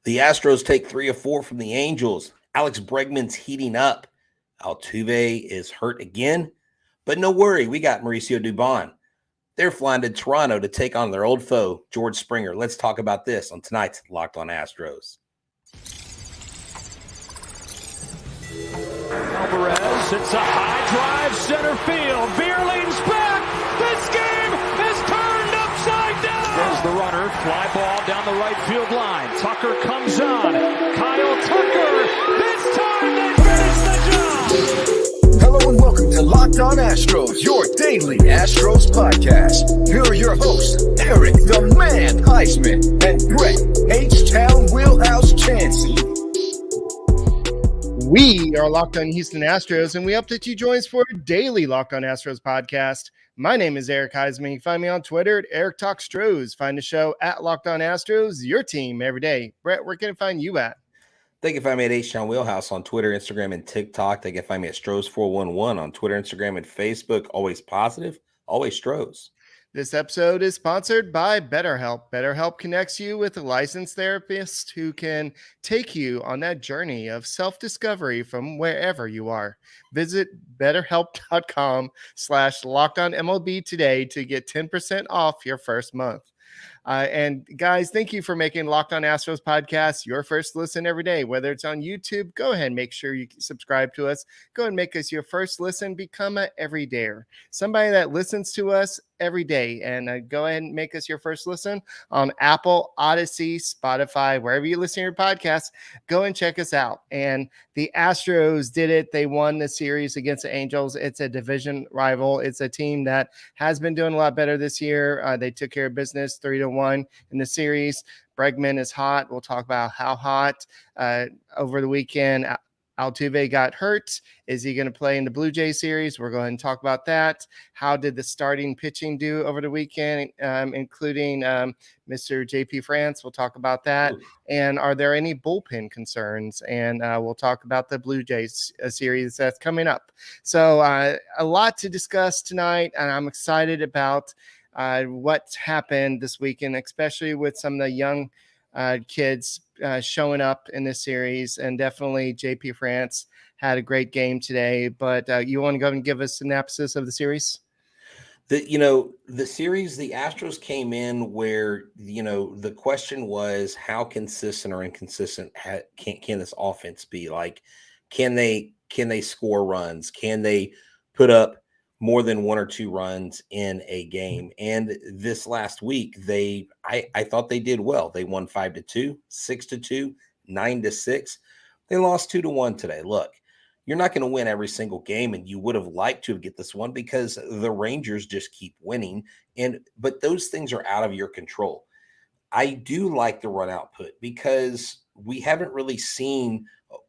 The Astros take 3 of 4 from the Angels. Alex Bregman's heating up. Altuve is hurt again. But no worry, we got Mauricio Dubon. They're flying to Toronto to take on their old foe, George Springer. Let's talk about this on tonight's Locked On Astros. Alvarez hits a high drive center field. Bierling's back. This game is turned upside down. There's the runner. Fly ball down the right field line. Tucker comes on. Kyle Tucker. This time they finish the job. Hello and welcome to Locked On Astros, your daily Astros podcast. Here are your hosts, Eric the Man Huysman and Brett H-Town Wheelhouse Chancey. We are Locked On Houston Astros, and we hope that you join us for a daily Locked On Astros podcast. My name is Eric Huysman. You can find me on Twitter at Eric Talk Stros. Find the show at Locked On Astros, your team every day. Brett, where can I find you at? They can find me at H-Town Wheelhouse on Twitter, Instagram, and TikTok. They can find me at Stros411 on Twitter, Instagram, and Facebook. Always positive, always Stros. This episode is sponsored by BetterHelp. BetterHelp connects you with a licensed therapist who can take you on that journey of self-discovery from wherever you are. Visit betterhelp.com/LockedOnMLB today to get 10% off your first month. And guys, thank you for making Locked On Astros podcast your first listen every day. Whether it's on YouTube, go ahead and make sure you subscribe to us. Go ahead and make us your first listen. Become an everydayer, somebody that listens to us every day. And go ahead and make us your first listen on Apple, Odyssey, Spotify, wherever you listen to your podcasts. Go and check us out. And the Astros did it. They won the series against the Angels. It's a division rival. It's a team that has been doing a lot better this year. They took care of business 3-1 in the series. Bregman is hot. We'll talk about how hot over the weekend. Altuve got hurt. Is he going to play in the Blue Jay series? We're going to talk about that. How did the starting pitching do over the weekend, including Mr. JP France? We'll talk about that. And are there any bullpen concerns? And we'll talk about the Blue Jays series that's coming up. So a lot to discuss tonight, and I'm excited about what's happened this weekend, especially with some of the young kids showing up in this series. And definitely JP France had a great game today. But you want to go and give us a synopsis of the series? The series, the Astros came in where, the question was how consistent or inconsistent can this offense be? Like, can they score runs? Can they put up more than 1 or 2 runs in a game? And this last week, I thought they did well. They won 5-2, 6-2, 9-6. They lost 2-1 today. Look, you're not going to win every single game, and you would have liked to get this one because the Rangers just keep winning. But those things are out of your control. I do like the run output because we haven't really seen.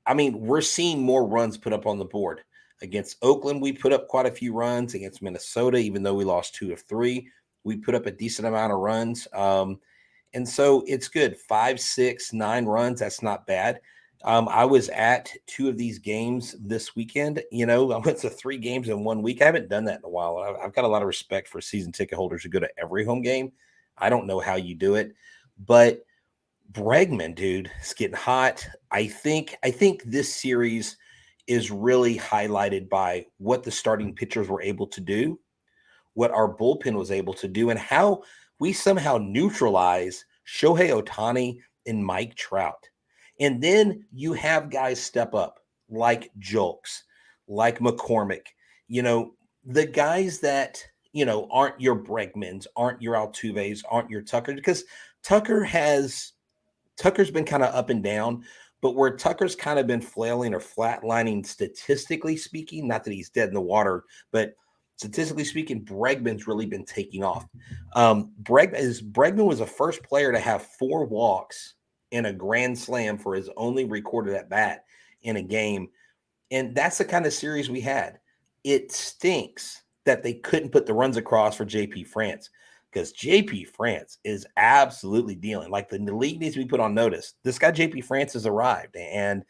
We're seeing more runs put up on the board. Against Oakland, we put up quite a few runs. Against Minnesota, even though we lost 2 of 3, we put up a decent amount of runs. And so it's good. 5, 6, 9 runs. That's not bad. I was at 2 of these games this weekend. I went to 3 games in 1 week. I haven't done that in a while. I've got a lot of respect for season ticket holders who go to every home game. I don't know how you do it, but Bregman, dude, is getting hot. I think this series is really highlighted by what the starting pitchers were able to do, what our bullpen was able to do, and how we somehow neutralize Shohei Ohtani and Mike Trout. And then you have guys step up like Julks, like McCormick, the guys that, aren't your Bregmans, aren't your Altuves, aren't your Tucker, because Tucker's been kind of up and down. But where Tucker's kind of been flailing or flatlining, statistically speaking, not that he's dead in the water, but statistically speaking, Bregman's really been taking off. Bregman was the first player to have 4 walks in a grand slam for his only recorded at bat in a game. And that's the kind of series we had. It stinks that they couldn't put the runs across for JP France, because JP France is absolutely dealing. Like, the league needs to be put on notice. This guy, JP France, has arrived, and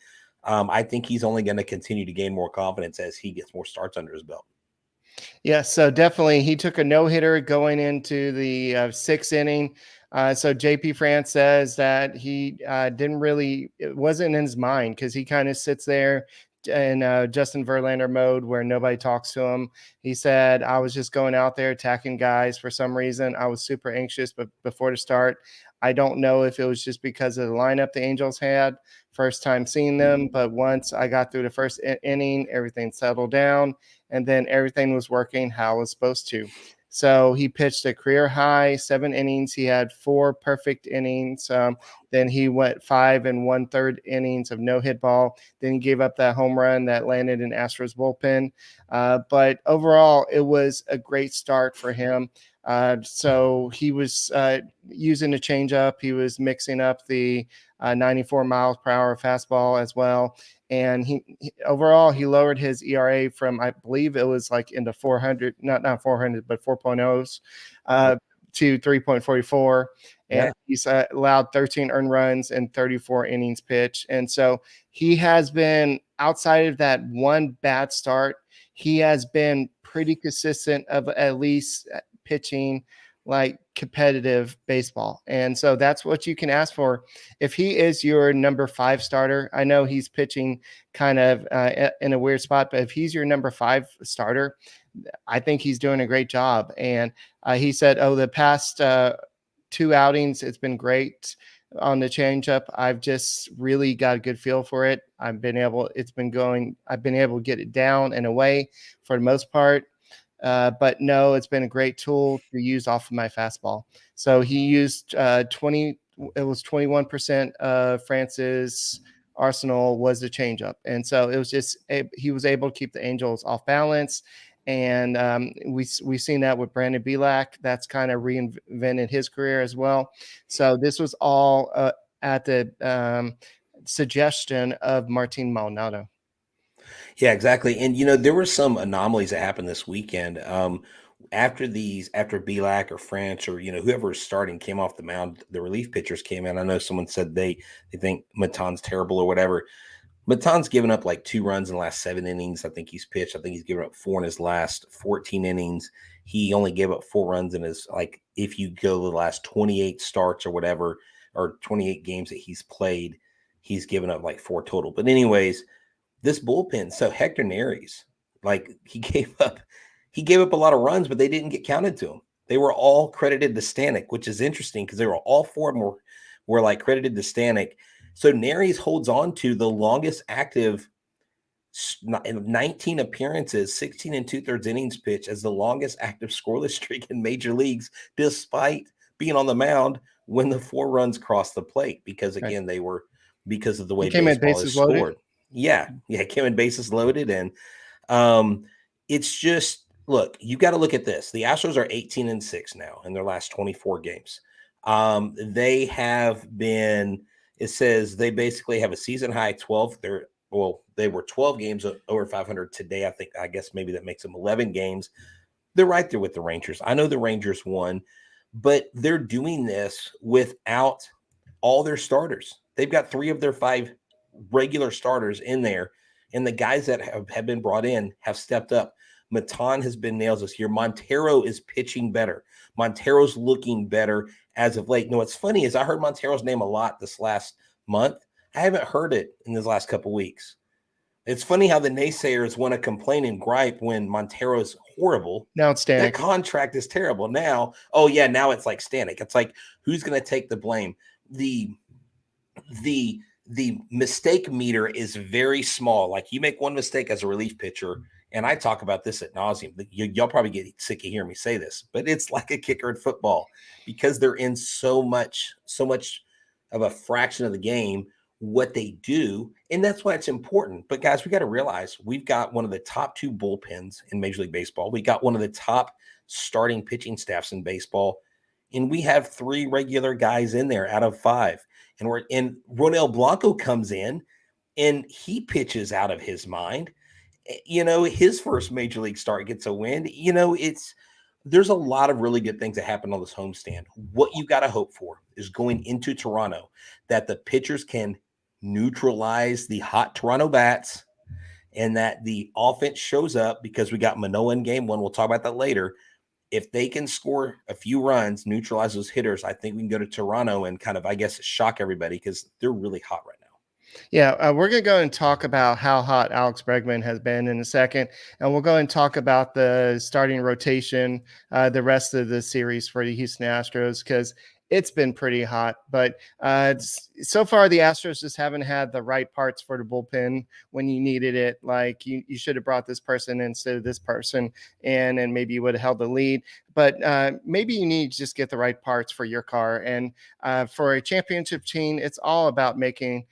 I think he's only going to continue to gain more confidence as he gets more starts under his belt. Yeah, so definitely he took a no-hitter going into the 6th inning. So JP France says that he it wasn't in his mind because he kind of sits there in Justin Verlander mode where nobody talks to him. He said, I was just going out there attacking guys for some reason. I was super anxious, but before the start, I don't know if it was just because of the lineup the Angels had, first time seeing them. But once I got through the first inning, everything settled down, and then everything was working how it was supposed to. So he pitched a career high 7 innings. He had 4 perfect innings. Then he went 5 1/3 innings of no hit ball. Then he gave up that home run that landed in Astros bullpen. But overall, it was a great start for him. So he was using a changeup. He was mixing up the 94 miles per hour fastball as well. And he overall, he lowered his ERA from, I believe it was like into 400, not 400, but 4.0s to 3.44. And he's allowed 13 earned runs and 34 innings pitched. And so he has been, outside of that one bad start, he has been pretty consistent of at least pitching like competitive baseball. And so that's what you can ask for. If he is your number 5 starter, I know he's pitching kind of in a weird spot, but if he's your number 5 starter, I think he's doing a great job. And he said, the past 2 outings, it's been great on the changeup. I've just really got a good feel for it. I've been able to get it down and away for the most part. But no, it's been a great tool to use off of my fastball. So he used 21% of France's arsenal was the changeup. And so it was just, he was able to keep the Angels off balance. And we've seen that with Brandon Bielak. That's kind of reinvented his career as well. So this was all at the suggestion of Martin Maldonado. Yeah, exactly. And, there were some anomalies that happened this weekend. After Bielak or France or, whoever was starting came off the mound, the relief pitchers came in. I know someone said they think Maton's terrible or whatever. Maton's given up like 2 runs in the last 7 innings. I think he's pitched. I think he's given up 4 in his last 14 innings. He only gave up 4 runs in his, like, if you go the last 28 starts or whatever, or 28 games that he's played, he's given up like 4 total. But anyways, this bullpen, so Hector Neris, like he gave up a lot of runs, but they didn't get counted to him. They were all credited to Stanek, which is interesting because they were all 4 of them were like credited to Stanek. So Neris holds on to the longest active 19 appearances, 16 2/3 innings pitch as the longest active scoreless streak in major leagues, despite being on the mound when the 4 runs crossed the plate, because again, they were, because of the way baseball is scored. Loaded. Yeah, came in bases loaded. And it's just, look, you got to look at this. The Astros are 18-6 now in their last 24 games. They have been, it says they basically have a season high 12. They were 12 games over 500 today. I guess maybe that makes them 11 games. They're right there with the Rangers. I know the Rangers won, but they're doing this without all their starters. They've got 3 of their 5 regular starters in there, and the guys that have been brought in have stepped up. Maton has been nails this year. Montero is pitching better. Montero's looking better as of late. What's funny is I heard Montero's name a lot this last month. I haven't heard it in this last couple weeks. It's funny how the naysayers want to complain and gripe when Montero's horrible. Now it's Stanek. That contract is terrible. Now it's like Stanek. It's like, who's going to take the blame? The mistake meter is very small. Like, you make one mistake as a relief pitcher, and I talk about this ad nauseum. Y'all probably get sick of hearing me say this, but it's like a kicker in football because they're in so much of a fraction of the game what they do, and that's why it's important. But guys, we got to realize we've got one of the top 2 bullpens in Major League Baseball. We got one of the top starting pitching staffs in baseball, and we have 3 regular guys in there out of 5. And Ronel Blanco comes in and he pitches out of his mind. His first major league start gets a win. There's a lot of really good things that happen on this homestand. What you got to hope for is going into Toronto that the pitchers can neutralize the hot Toronto bats and that the offense shows up, because we got Manoah in game 1. We'll talk about that later. if they can score a few runs, neutralize those hitters, I think we can go to Toronto and kind of, I guess, shock everybody because they're really hot right now. Yeah, we're going to go and talk about how hot Alex Bregman has been in a second. And we'll go and talk about the starting rotation, the rest of the series for the Houston Astros, because it's been pretty hot. But so far, the Astros just haven't had the right parts for the bullpen when you needed it. Like you should have brought this person instead of this person in, and maybe you would have held the lead. But maybe you need to just get the right parts for your car. And for a championship team, it's all about making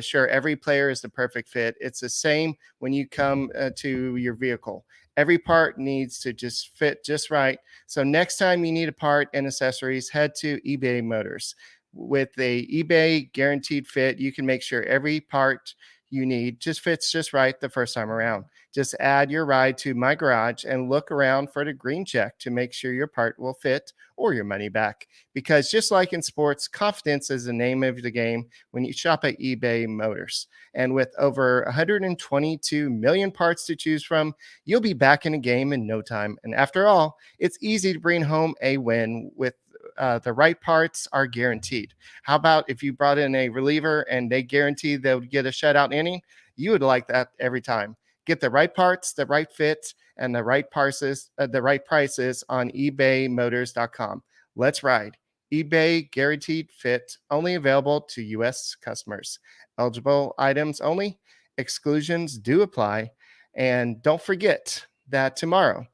sure every player is the perfect fit. It's the same when you come to your vehicle. Every part needs to just fit just right. So next time you need a part and accessories, head to eBay Motors. With the eBay guaranteed fit, you can make sure every part you need just fits just right the first time around. Just add your ride to My Garage and look around for the green check to make sure your part will fit or your money back. Because just like in sports, confidence is the name of the game when you shop at eBay Motors. And with over 122 million parts to choose from, you'll be back in the game in no time. And after all, it's easy to bring home a win with the right parts are guaranteed. How about if you brought in a reliever and they guarantee they'll get a shutout inning? You would like that every time. Get the right parts, the right fit, and the right prices on ebaymotors.com. Let's ride. eBay guaranteed fit, only available to U.S. customers. Eligible items only. Exclusions do apply. And don't forget that tomorrow,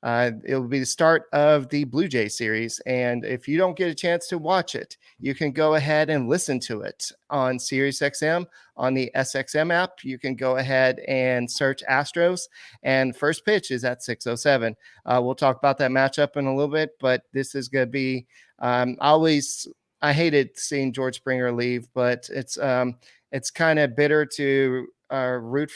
it will be the start of the Blue Jay series. And if you don't get a chance to watch it, you can go ahead and listen to it on SiriusXM, on the SXM app. You can go ahead and search Astros, and first pitch is at 6:07. We'll talk about that matchup in a little bit, but this is going to be I hated seeing George Springer leave, but it's kind of bitter to root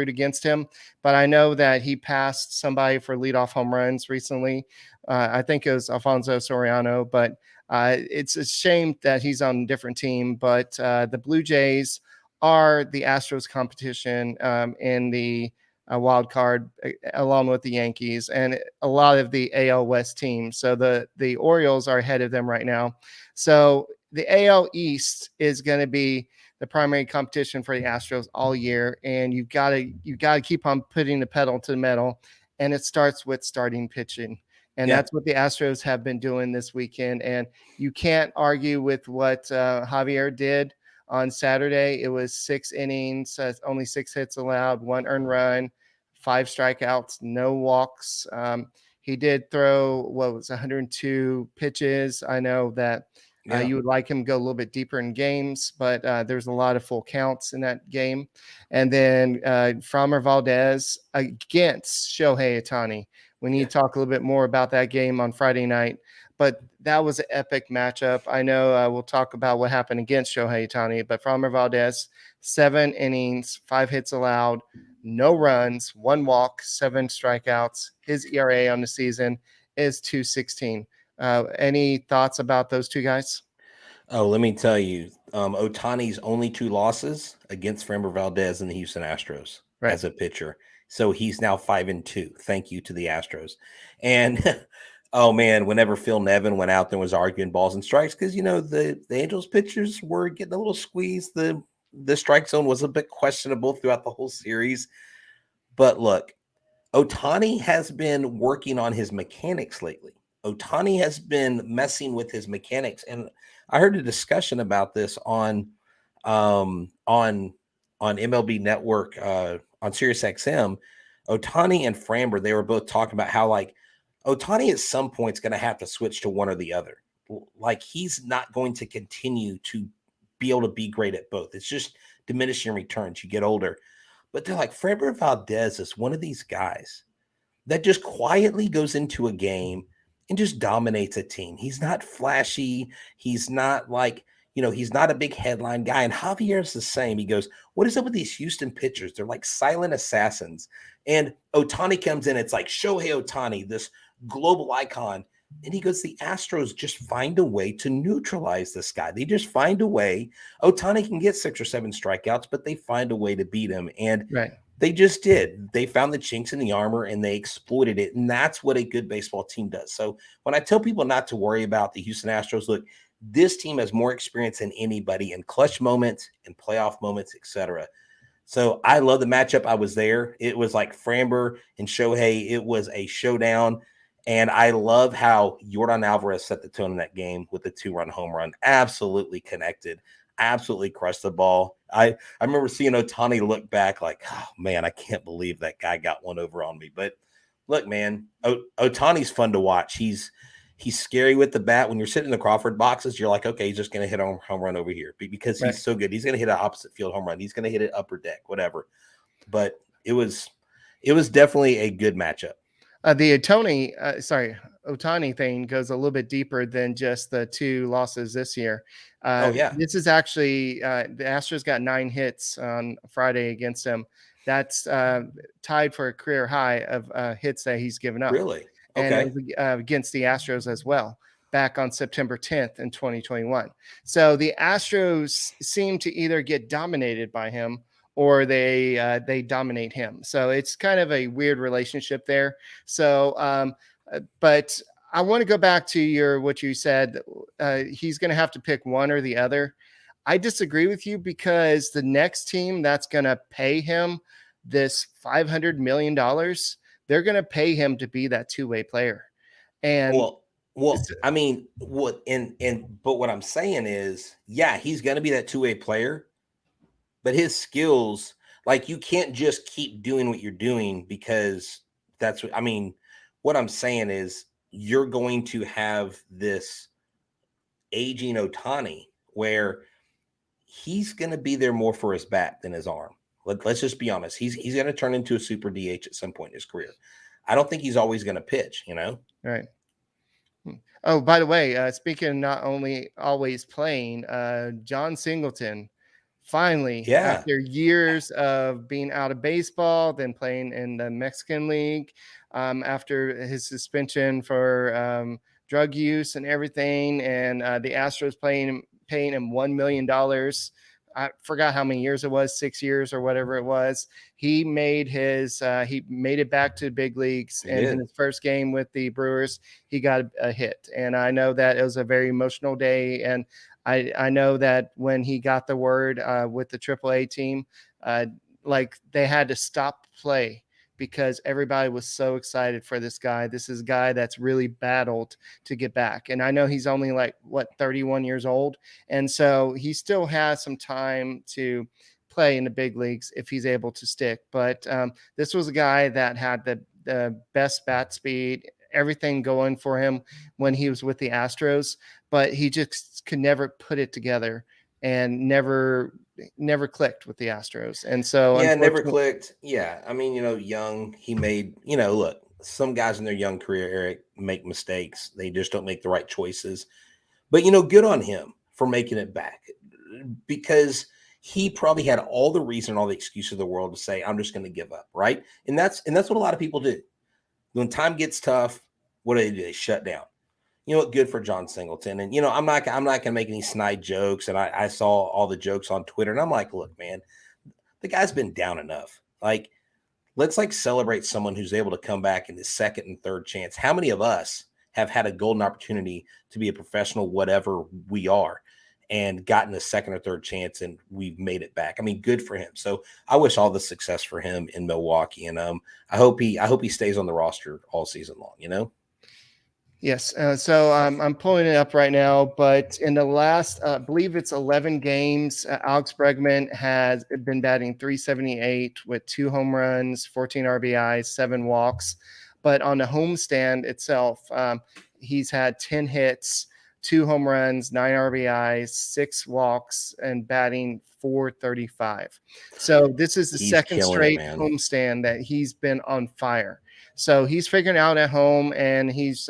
against him. But I know that he passed somebody for leadoff home runs recently. I think it was Alfonso Soriano, but it's a shame that he's on a different team. But the Blue Jays are the Astros competition in the wild card, along with the Yankees and a lot of the AL West teams. So the Orioles are ahead of them right now. So the AL East is going to be the primary competition for the Astros all year, and you've got to keep on putting the pedal to the metal, and it starts with starting pitching, and that's what the Astros have been doing this weekend. And you can't argue with what Javier did on Saturday. It was 6 innings, only 6 hits allowed, 1 earned run, 5 strikeouts, no walks. He did throw 102 pitches. I know that. You would like him to go a little bit deeper in games, but there's a lot of full counts in that game. And then Framber Valdez against Shohei Ohtani. We need to talk a little bit more about that game on Friday night, but that was an epic matchup. I know we'll talk about what happened against Shohei Ohtani, but Framber Valdez, 7 innings, 5 hits allowed, no runs, 1 walk, 7 strikeouts. His ERA on the season is 2.16. Any thoughts about those two guys? Oh, let me tell you, Ohtani's only 2 losses against Framber Valdez and the Houston Astros as a pitcher. So he's now 5-2. Thank you to the Astros. And oh man, whenever Phil Nevin went out there and was arguing balls and strikes, because the Angels pitchers were getting a little squeezed. The strike zone was a bit questionable throughout the whole series. But look, Ohtani has been working on his mechanics lately. Ohtani has been messing with his mechanics, and I heard a discussion about this on MLB Network on SiriusXM. Ohtani and Framber, they were both talking about how Ohtani at some point is going to have to switch to one or the other. Like he's not going to continue to be able to be great at both. It's just diminishing returns. You get older, but they're like Framber Valdez is one of these guys that just quietly goes into a game and just dominates a team. He's not flashy. He's not he's not a big headline guy. And Javier's the same. He goes, what is up with these Houston pitchers? They're like silent assassins. And Ohtani comes in. It's like Shohei Ohtani, this global icon. And he goes, the Astros just find a way to neutralize this guy. They just find a way. Ohtani can get 6 or 7 strikeouts, but they find a way to beat him. And They just did. They found the chinks in the armor and they exploited it. And that's what a good baseball team does. So when I tell people not to worry about the Houston Astros, look, this team has more experience than anybody in clutch moments and playoff moments, etc. So I love the matchup. I was there. It was like Framber and Shohei. It was a showdown. And I love how Yordan Alvarez set the tone in that game with the 2-run home run. Absolutely connected. Absolutely crushed the ball. I remember seeing Ohtani look back like, oh, man, I can't believe that guy got one over on me. But look, man, Ohtani's fun to watch. He's scary with the bat. When you're sitting in the Crawford boxes, you're like, okay, he's just going to hit a home run over here because he's so good. He's going to hit an opposite field home run. He's going to hit it upper deck, whatever. But it was definitely a good matchup. The Ohtani thing goes a little bit deeper than just the 2 losses this year. This is actually the Astros got 9 hits on Friday against him. That's tied for a career high of hits that he's given up. Really? Okay. And it was against the Astros as well, back on September 10th in 2021. So the Astros seem to either get dominated by him or they dominate him. So it's kind of a weird relationship there. So, but I want to go back to what you said. He's going to have to pick one or the other. I disagree with you because the next team that's going to pay him this $500 million, they're going to pay him to be that two-way player. And well, I mean, but what I'm saying is, yeah, he's going to be that two-way player, but his skills, like, you can't just keep doing what you're doing because that's what, I mean, what I'm saying is you're going to have this aging Ohtani where he's going to be there more for his bat than his arm. Let's just be honest. He's going to turn into a super DH at some point in his career. I don't think he's always going to pitch, you know? Right. Oh, by the way, speaking of not only always playing, John Singleton, finally, after years of being out of baseball, then playing in the Mexican League, after his suspension for drug use and everything, and the Astros paying him $1 million. I forgot how many years it was, 6 years or whatever it was. He made it back to the big leagues. And in his first game with the Brewers, he got a hit. And I know that it was a very emotional day. And I know that when he got the word with the AAA team, like they had to stop play because everybody was so excited for this guy. This is a guy that's really battled to get back. And I know he's only 31 years old. And so he still has some time to play in the big leagues if he's able to stick. But this was a guy that had the best bat speed, everything going for him when he was with the Astros, but he just could never put it together and never clicked with the Astros. And so never clicked. Yeah. I mean, young, he made, look, some guys in their young career, Eric, make mistakes. They just don't make the right choices. But, good on him for making it back because he probably had all the reason, all the excuse of the world to say, I'm just going to give up. Right. And that's what a lot of people do. When time gets tough, what do? They shut down. Good for John Singleton. And, I'm not going to make any snide jokes. And I saw all the jokes on Twitter and I'm like, look, man, the guy's been down enough. Let's celebrate someone who's able to come back in his second and third chance. How many of us have had a golden opportunity to be a professional, whatever we are, and gotten a second or third chance and we've made it back? I mean, good for him. So I wish all the success for him in Milwaukee. And I hope he stays on the roster all season long, Yes. So I'm pulling it up right now, but in the last, I believe it's 11 games, Alex Bregman has been batting .378 with 2 home runs, 14 RBIs, 7 walks. But on the homestand itself, he's had 10 hits, 2 home runs, 9 RBIs, 6 walks, and batting .435. So this is the second straight homestand that he's been on fire. So he's figuring out at home, and he's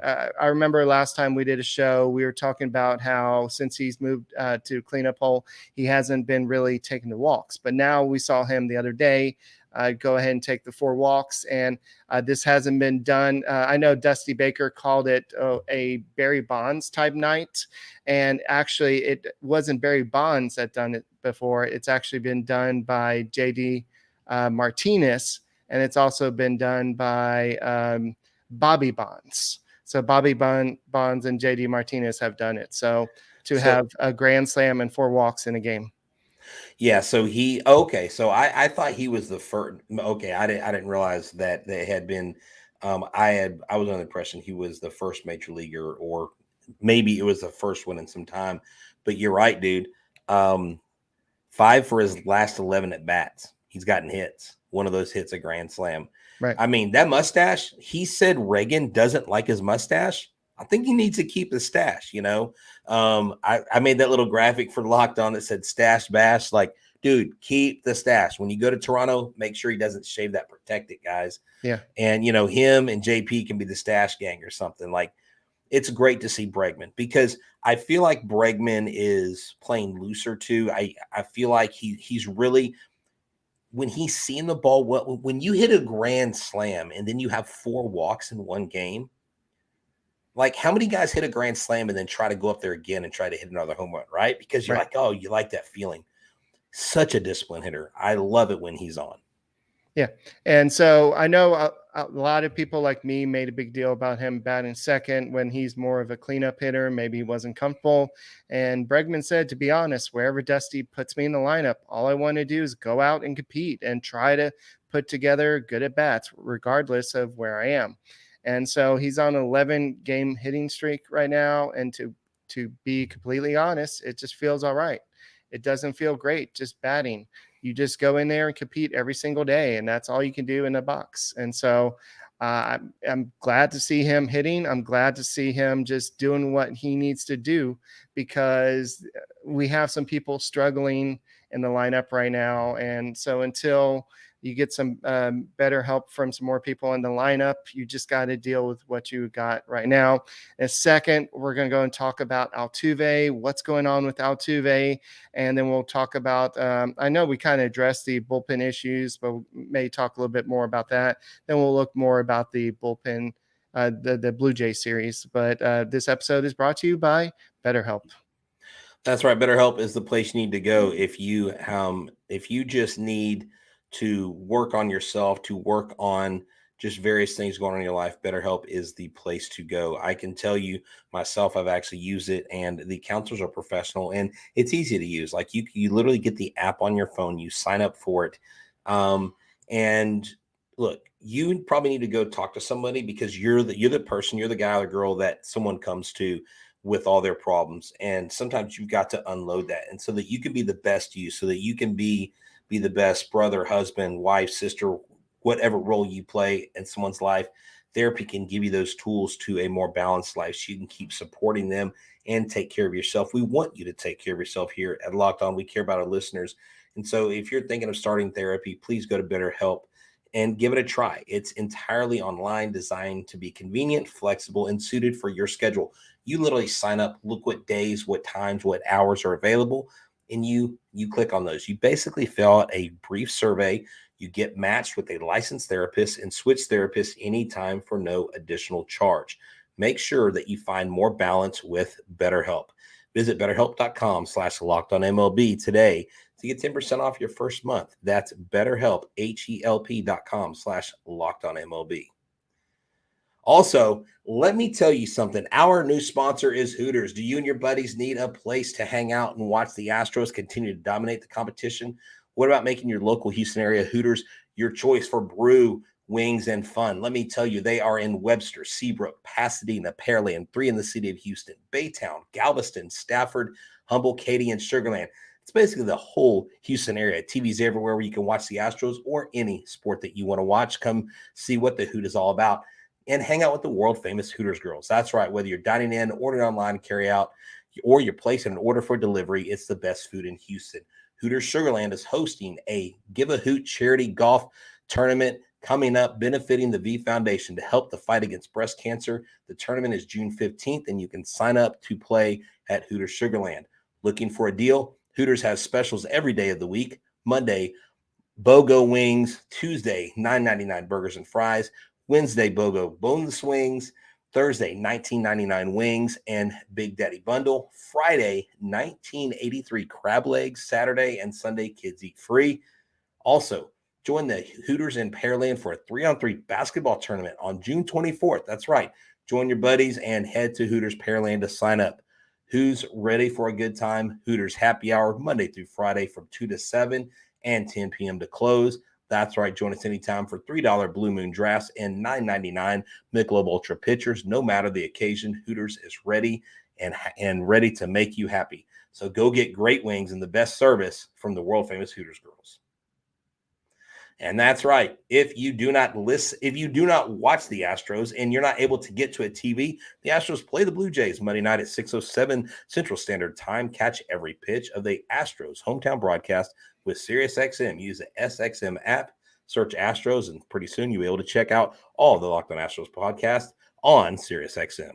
I remember last time we did a show, we were talking about how since he's moved to cleanup hole, he hasn't been really taking the walks. But now we saw him the other day go ahead and take the 4 walks, and this hasn't been done. I know Dusty Baker called it a Barry Bonds type night, and actually it wasn't Barry Bonds that done it before. It's actually been done by JD Martinez, and it's also been done by Bobby Bonds. So Bobby Bonds and JD Martinez have done it. So have a grand slam and 4 walks in a game. Yeah. So So I thought he was the first. Okay. I didn't realize that they had been, I was under the impression he was the first major leaguer, or maybe it was the first one in some time, but you're right, dude. 5 for his last 11 at bats. He's gotten hits. One of those hits, a grand slam. Right. I mean, that mustache, he said Reagan doesn't like his mustache. I think he needs to keep the stash, I made that little graphic for Locked On that said stash bash. Like, dude, keep the stash. When you go to Toronto, make sure he doesn't shave that. Protect it, guys. Yeah. And, him and JP can be the stash gang or something. Like, it's great to see Bregman, because I feel like Bregman is playing looser too. I feel like he's really, when he's seeing the ball, when you hit a grand slam and then you have 4 walks in one game, like, how many guys hit a grand slam and then try to go up there again and try to hit another home run, right? Because you're like, oh, you like that feeling. Such a disciplined hitter. I love it when he's on. Yeah. And so I know a lot of people like me made a big deal about him batting second when he's more of a cleanup hitter. Maybe he wasn't comfortable. And Bregman said, to be honest, wherever Dusty puts me in the lineup, all I want to do is go out and compete and try to put together good at bats, regardless of where I am. And so he's on an 11-game hitting streak right now. And to be completely honest, it just feels all right. It doesn't feel great just batting. You just go in there and compete every single day, and that's all you can do in a box. And so I'm glad to see him hitting. I'm glad to see him just doing what he needs to do, because we have some people struggling in the lineup right now. And so until you get some better help from some more people in the lineup, you just got to deal with what you got right now. And second, we're going to go and talk about Altuve, what's going on with Altuve. And then we'll talk about, I know we kind of addressed the bullpen issues, but we may talk a little bit more about that. Then we'll look more about the bullpen, the Blue Jay series. But this episode is brought to you by BetterHelp. That's right. BetterHelp is the place you need to go if you just need to work on yourself, to work on just various things going on in your life. BetterHelp is the place to go. I can tell you myself, I've actually used it, and the counselors are professional, and it's easy to use. Like, you literally get the app on your phone, you sign up for it. And look, you probably need to go talk to somebody, because you're the person, you're the guy or the girl that someone comes to with all their problems. And sometimes you've got to unload that. And so that you can be the best you, so that you can be the best brother, husband, wife, sister, whatever role you play in someone's life. Therapy can give you those tools to a more balanced life, so you can keep supporting them and take care of yourself. We want you to take care of yourself here at Locked On. We care about our listeners. And so if you're thinking of starting therapy, please go to BetterHelp and give it a try. It's entirely online, designed to be convenient, flexible, and suited for your schedule. You literally sign up, look what days, what times, what hours are available, and you click on those. You basically fill out a brief survey. You get matched with a licensed therapist and switch therapists anytime for no additional charge. Make sure that you find more balance with BetterHelp. Visit BetterHelp.com/LockedOnMLB today to get 10% off your first month. That's BetterHelp, HELP.com/LockedOnMLB. Also, let me tell you something. Our new sponsor is Hooters. Do you and your buddies need a place to hang out and watch the Astros continue to dominate the competition? What about making your local Houston area Hooters your choice for brew, wings, and fun? Let me tell you, they are in Webster, Seabrook, Pasadena, Pearland, 3 in the city of Houston, Baytown, Galveston, Stafford, Humble, Katy, and Sugar Land. It's basically the whole Houston area. TVs everywhere where you can watch the Astros or any sport that you want to watch. Come see what the Hoot is all about and hang out with the world-famous Hooters girls. That's right. Whether you're dining in, ordering online, carry out, or you're placing an order for delivery, it's the best food in Houston. Hooters Sugarland is hosting a Give a Hoot charity golf tournament coming up, benefiting the V Foundation to help the fight against breast cancer. The tournament is June 15th, and you can sign up to play at Hooters Sugarland. Looking for a deal? Hooters has specials every day of the week. Monday, BOGO wings. Tuesday, $9.99 burgers and fries. Wednesday, BOGO boneless wings. Thursday, $19.99 wings and Big Daddy bundle. Friday, $19.83 crab legs. Saturday and Sunday, kids eat free. Also, Join the Hooters in Pearland for a 3-on-3 basketball tournament on June 24th. That's right. Join your buddies and head to Hooters Pearland to sign up. Who's ready for a good time? Hooters happy hour Monday through Friday from 2 to 7 and 10 p.m. to close. That's right. Join us anytime for $3 Blue Moon drafts and $9.99 Michelob Ultra pitchers. No matter the occasion, Hooters is ready and ready to make you happy. So go get great wings and the best service from the world famous Hooters girls. And that's right. If you do not watch the Astros and you're not able to get to a TV, the Astros play the Blue Jays Monday night at 6:07 Central Standard Time. Catch every pitch of the Astros hometown broadcast with SiriusXM. Use the SXM app, search Astros, and pretty soon you'll be able to check out all of the Locked On Astros podcast on SiriusXM.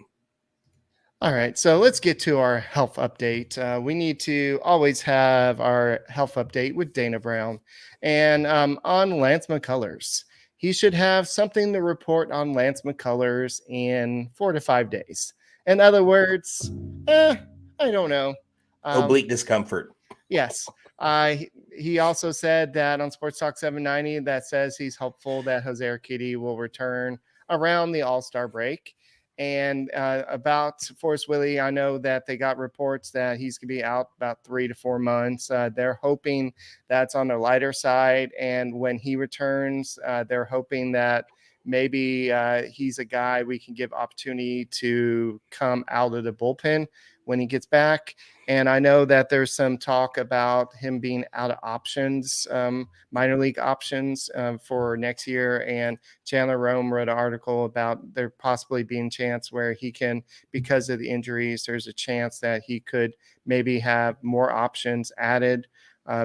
All right, so let's get to our health update. We need to always have our health update with Dana Brown. And on Lance McCullers, he should have something to report on Lance McCullers in 4 to 5 days. In other words, I don't know. Oblique discomfort. Yes. He also said that on Sports Talk 790 that says he's hopeful that Jose Urquidy will return around the All-Star break. And about Forrest Willie, I know that they got reports that he's going to be out about 3 to 4 months. They're hoping that's on the lighter side. And when he returns, they're hoping that maybe he's a guy we can give opportunity to come out of the bullpen when he gets back. And I know that there's some talk about him being out of options, minor league options for next year. And Chandler Rome wrote an article about there possibly being a chance where he can, because of the injuries, there's a chance that he could maybe have more options added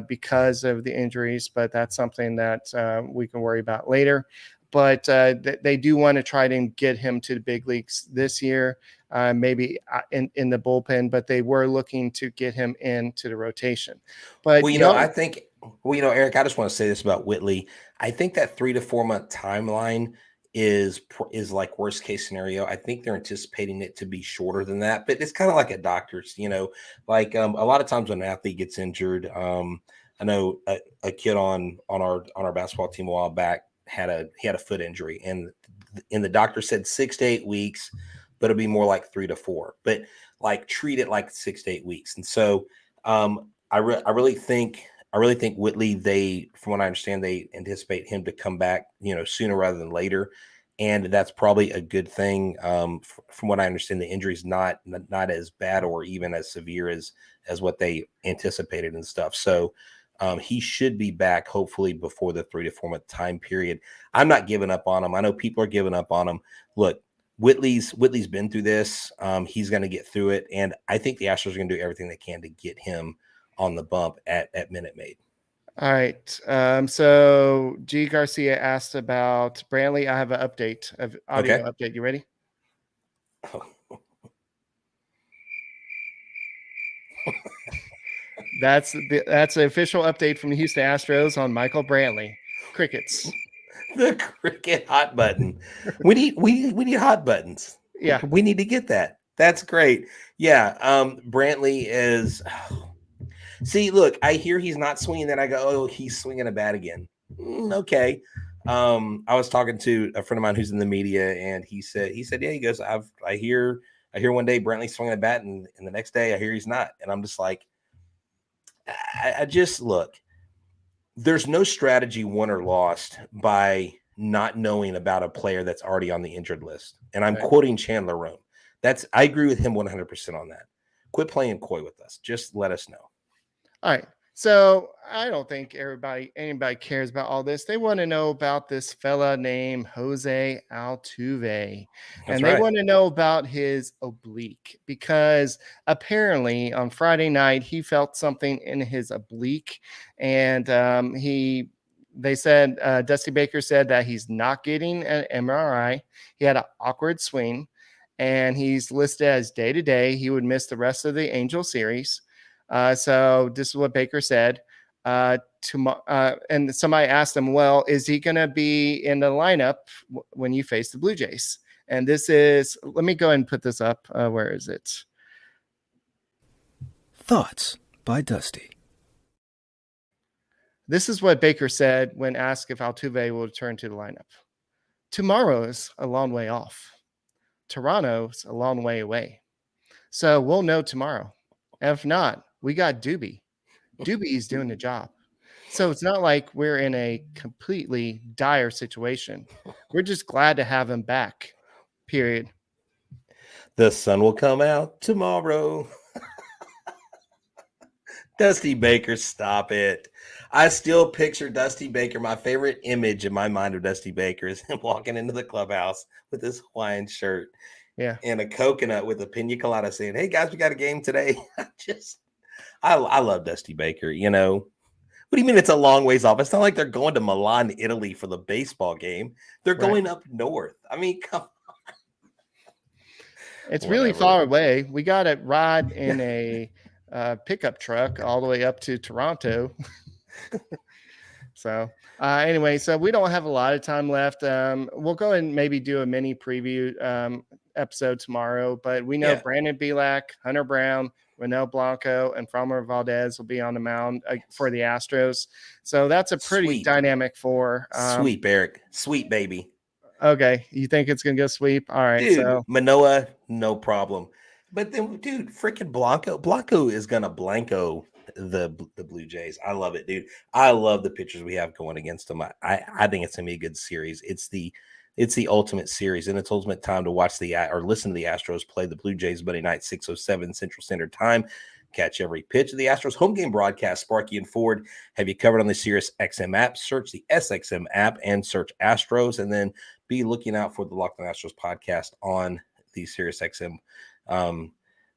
because of the injuries. But that's something that we can worry about later. But they do want to try to get him to the big leagues this year, maybe in the bullpen, but they were looking to get him into the rotation. But I think, Eric, I just want to say this about Whitley. I think that 3 to 4 month timeline is like worst case scenario. I think they're anticipating it to be shorter than that, but it's kind of like a doctor's, like a lot of times when an athlete gets injured, I know a kid on our basketball team a while back had a foot injury, and the doctor said 6 to 8 weeks, but it'll be more like 3 to 4, but like treat it like 6 to 8 weeks. And so I really think Whitley, from what I understand, they anticipate him to come back, sooner rather than later. And that's probably a good thing. From what I understand, the injury is not as bad or even as severe as what they anticipated and stuff. So he should be back hopefully before the 3 to 4 month time period. I'm not giving up on him. I know people are giving up on him. Look, Whitley's been through this. He's going to get through it. And I think the Astros are going to do everything they can to get him on the bump at Minute Maid. All right. So G Garcia asked about Brantley. I have an update of audio update. You ready? That's the official update from the Houston Astros on Michael Brantley. Crickets. The cricket hot button. We need hot buttons. Yeah, we need to get that. That's great. Yeah. Brantley is. See, look, I hear he's not swinging that. I go, oh, he's swinging a bat again. Okay. I was talking to a friend of mine who's in the media, and he said, yeah, he goes, I hear one day Brantley swinging a bat, and the next day I hear he's not. And I'm just like, I just look, there's no strategy won or lost by not knowing about a player that's already on the injured list. And I'm quoting Chandler Rome. I agree with him 100% on that. Quit playing coy with us. Just let us know. All right. So I don't think anybody cares about all this. They want to know about this fella named Jose Altuve. And they want to know about his oblique, because apparently on Friday night, he felt something in his oblique. And they said, Dusty Baker said that he's not getting an MRI. He had an awkward swing, and he's listed as day-to-day. He would miss the rest of the Angel series. So this is what Baker said. And somebody asked him, well, is he going to be in the lineup when you face the Blue Jays? And this is, let me go ahead and put this up. Where is it? Thoughts by Dusty. This is what Baker said when asked if Altuve will return to the lineup. Tomorrow's a long way off. Toronto's a long way away. So we'll know tomorrow. And if not, we got Doobie. Doobie's doing the job. So it's not like we're in a completely dire situation. We're just glad to have him back. Period. The sun will come out tomorrow. Dusty Baker, stop it. I still picture Dusty Baker. My favorite image in my mind of Dusty Baker is him walking into the clubhouse with his Hawaiian shirt and a coconut with a pina colada saying, "Hey guys, we got a game today." I love Dusty Baker. You know, what do you mean it's a long ways off? It's not like they're going to Milan, Italy for the baseball game. They're going up north. I mean, come on. It's really far away. We got to ride in a pickup truck all the way up to Toronto. So anyway, so we don't have a lot of time left. We'll go and maybe do a mini preview episode tomorrow, but we know Brandon Bielak, Hunter Brown, Ronel Blanco, and Framber Valdez will be on the mound for the Astros. So that's a pretty dynamic four. Sweep, Eric. Sweep, baby. Okay. You think it's going to go sweep? All right. Dude, so Manoah, no problem. But then, dude, freaking Blanco is going to blanco the Blue Jays. I love it, dude. I love the pitchers we have going against them. I think it's going to be a good series. It's the ultimate series, and it's ultimate time to watch or listen to the Astros play the Blue Jays Monday night, 6:07 Central Standard Time. Catch every pitch of the Astros home game broadcast. Sparky and Ford have you covered on the Sirius XM app. Search the SXM app and search Astros, and then be looking out for the Locked On Astros podcast on the Sirius XM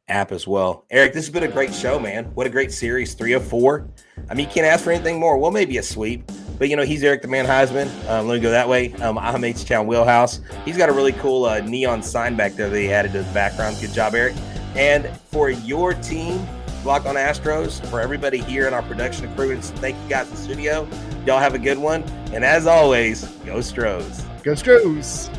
app as well. Eric, this has been a great show, man. What a great series, 3 of 4. I mean, you can't ask for anything more. Well, maybe a sweep, but you know, he's Eric the Man Huysman. Let me go that way. I'm H-Town Wheelhouse. He's got a really cool neon sign back there that he added to the background. Good job, Eric. And for your team, Locked On Astros, for everybody here in our production crew, and thank you guys in the studio. Y'all have a good one. And as always, go Stros. Go Stros.